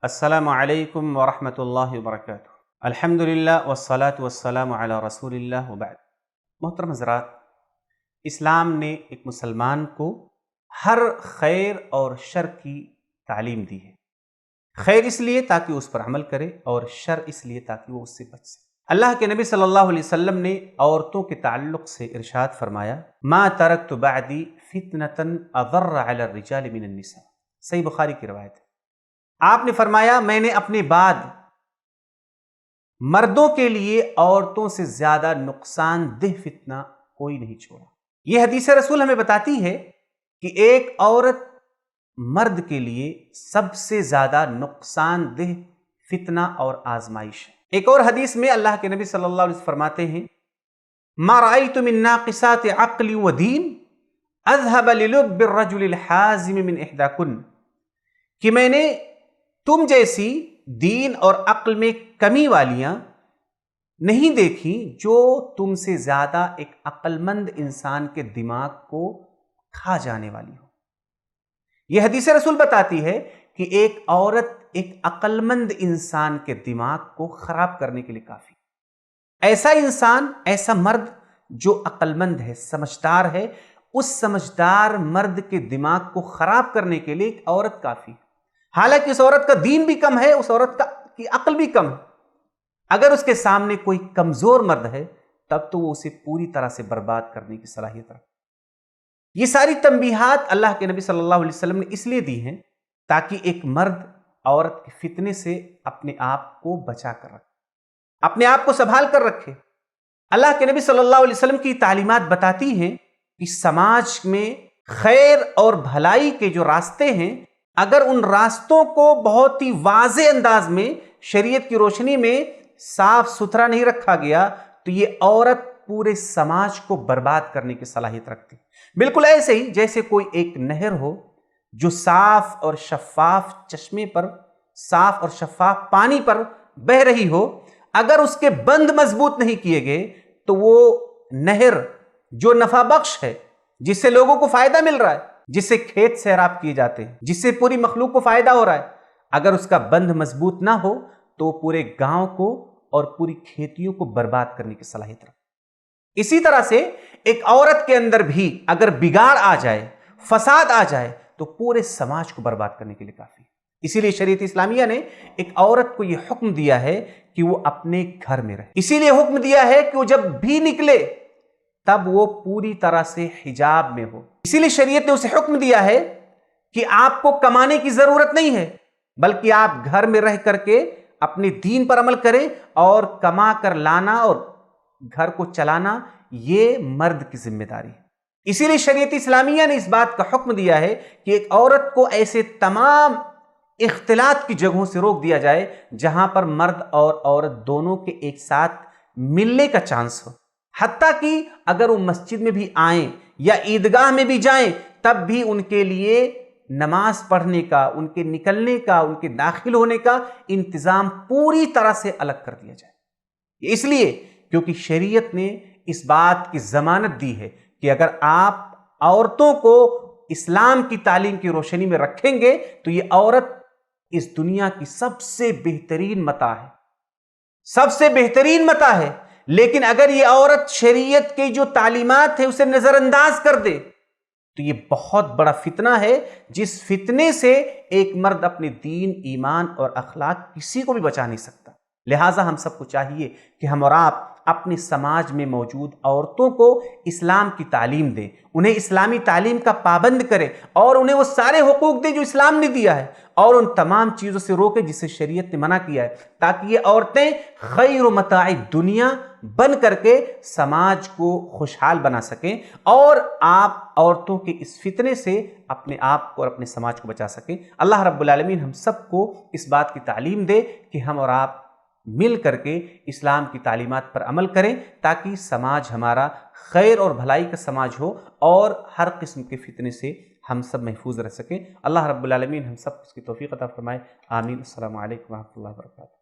السلام علیکم ورحمۃ اللہ وبرکاتہ۔ الحمدللہ والصلاة والسلام علی رسول اللہ وبعد۔ محترم حضرات، اسلام نے ایک مسلمان کو ہر خیر اور شر کی تعلیم دی ہے۔ خیر اس لیے تاکہ اس پر عمل کرے، اور شر اس لیے تاکہ وہ اس سے بچ سکے۔ اللہ کے نبی صلی اللہ علیہ وسلم نے عورتوں کے تعلق سے ارشاد فرمایا، ما ترکت بعدی فتنة اضر علی الرجال من النساء۔ صحیح بخاری کی روایت ہے۔ آپ نے فرمایا، میں نے اپنے بعد مردوں کے لیے عورتوں سے زیادہ نقصان دہ فتنہ کوئی نہیں چھوڑا۔ یہ حدیث رسول ہمیں بتاتی ہے کہ ایک عورت مرد کے لیے سب سے زیادہ نقصان دہ فتنہ اور آزمائش ہے۔ ایک اور حدیث میں اللہ کے نبی صلی اللہ علیہ وسلم فرماتے ہیں، ما رأيت من ناقصات عقل و دین اذهب للب الرجل الحازم من احداکن، کہ میں نے تم جیسی دین اور عقل میں کمی والیاں نہیں دیکھی جو تم سے زیادہ ایک عقل مند انسان کے دماغ کو کھا جانے والی ہو۔ یہ حدیث رسول بتاتی ہے کہ ایک عورت ایک عقل مند انسان کے دماغ کو خراب کرنے کے لیے کافی۔ ایسا انسان، ایسا مرد جو عقل مند ہے، سمجھدار ہے، اس سمجھدار مرد کے دماغ کو خراب کرنے کے لیے ایک عورت کافی۔ حالانکہ اس عورت کا دین بھی کم ہے، اس عورت کی عقل بھی کم ہے، اگر اس کے سامنے کوئی کمزور مرد ہے تب تو وہ اسے پوری طرح سے برباد کرنے کی صلاحیت رکھتا ہے۔ یہ ساری تنبیہات اللہ کے نبی صلی اللہ علیہ وسلم نے اس لیے دی ہیں تاکہ ایک مرد عورت کے فتنے سے اپنے آپ کو بچا کر رکھے، اپنے آپ کو سنبھال کر رکھے۔ اللہ کے نبی صلی اللہ علیہ وسلم کی تعلیمات بتاتی ہیں کہ سماج میں خیر اور بھلائی کے جو راستے ہیں، اگر ان راستوں کو بہت ہی واضح انداز میں شریعت کی روشنی میں صاف ستھرا نہیں رکھا گیا تو یہ عورت پورے سماج کو برباد کرنے کی صلاحیت رکھتی۔ بالکل ایسے ہی جیسے کوئی ایک نہر ہو جو صاف اور شفاف چشمے پر، صاف اور شفاف پانی پر بہہ رہی ہو، اگر اس کے بند مضبوط نہیں کیے گئے تو وہ نہر جو نفع بخش ہے، جس سے لوگوں کو فائدہ مل رہا ہے، جس سے کھیت سیراب کیے جاتے ہیں، جس سے پوری مخلوق کو فائدہ ہو رہا ہے، اگر اس کا بند مضبوط نہ ہو تو پورے گاؤں کو اور پوری کھیتیوں کو برباد کرنے کی صلاحیت رکھتا ہے۔ اسی طرح سے ایک عورت کے اندر بھی اگر بگاڑ آ جائے، فساد آ جائے تو پورے سماج کو برباد کرنے کے لیے کافی ہے۔ اسی لیے شریعت اسلامیہ نے ایک عورت کو یہ حکم دیا ہے کہ وہ اپنے گھر میں رہے، اسی لیے حکم دیا ہے کہ وہ جب بھی نکلے تب وہ پوری طرح سے حجاب میں ہو۔ اسی لیے شریعت نے اسے حکم دیا ہے کہ آپ کو کمانے کی ضرورت نہیں ہے، بلکہ آپ گھر میں رہ کر کے اپنے دین پر عمل کریں، اور کما کر لانا اور گھر کو چلانا یہ مرد کی ذمہ داری ہے۔ اسی لیے شریعت اسلامیہ نے اس بات کا حکم دیا ہے کہ ایک عورت کو ایسے تمام اختلاط کی جگہوں سے روک دیا جائے جہاں پر مرد اور عورت دونوں کے ایک ساتھ ملنے کا چانس ہو۔ حتیٰ کہ اگر وہ مسجد میں بھی آئیں یا عیدگاہ میں بھی جائیں تب بھی ان کے لیے نماز پڑھنے کا، ان کے نکلنے کا، ان کے داخل ہونے کا انتظام پوری طرح سے الگ کر دیا جائے۔ اس لیے کیونکہ شریعت نے اس بات کی ضمانت دی ہے کہ اگر آپ عورتوں کو اسلام کی تعلیم کی روشنی میں رکھیں گے تو یہ عورت اس دنیا کی سب سے بہترین متاع ہے، سب سے بہترین متاع ہے۔ لیکن اگر یہ عورت شریعت کی جو تعلیمات ہے اسے نظر انداز کر دے تو یہ بہت بڑا فتنہ ہے، جس فتنے سے ایک مرد اپنے دین، ایمان اور اخلاق کسی کو بھی بچا نہیں سکتا۔ لہٰذا ہم سب کو چاہیے کہ ہم اور آپ اپنے سماج میں موجود عورتوں کو اسلام کی تعلیم دیں، انہیں اسلامی تعلیم کا پابند کریں، اور انہیں وہ سارے حقوق دیں جو اسلام نے دیا ہے، اور ان تمام چیزوں سے روکیں جسے شریعت نے منع کیا ہے، تاکہ یہ عورتیں خیر و متاع دنیا بن کر کے سماج کو خوشحال بنا سکیں، اور آپ عورتوں کے اس فتنے سے اپنے آپ کو اور اپنے سماج کو بچا سکیں۔ اللہ رب العالمین ہم سب کو اس بات کی تعلیم دے کہ ہم اور آپ مل کر کے اسلام کی تعلیمات پر عمل کریں تاکہ سماج ہمارا خیر اور بھلائی کا سماج ہو، اور ہر قسم کے فتنے سے ہم سب محفوظ رہ سکیں۔ اللہ رب العالمین ہم سب کو اس کی توفیق عطا فرمائے، آمین۔ السلام علیکم ورحمۃ اللہ وبرکاتہ۔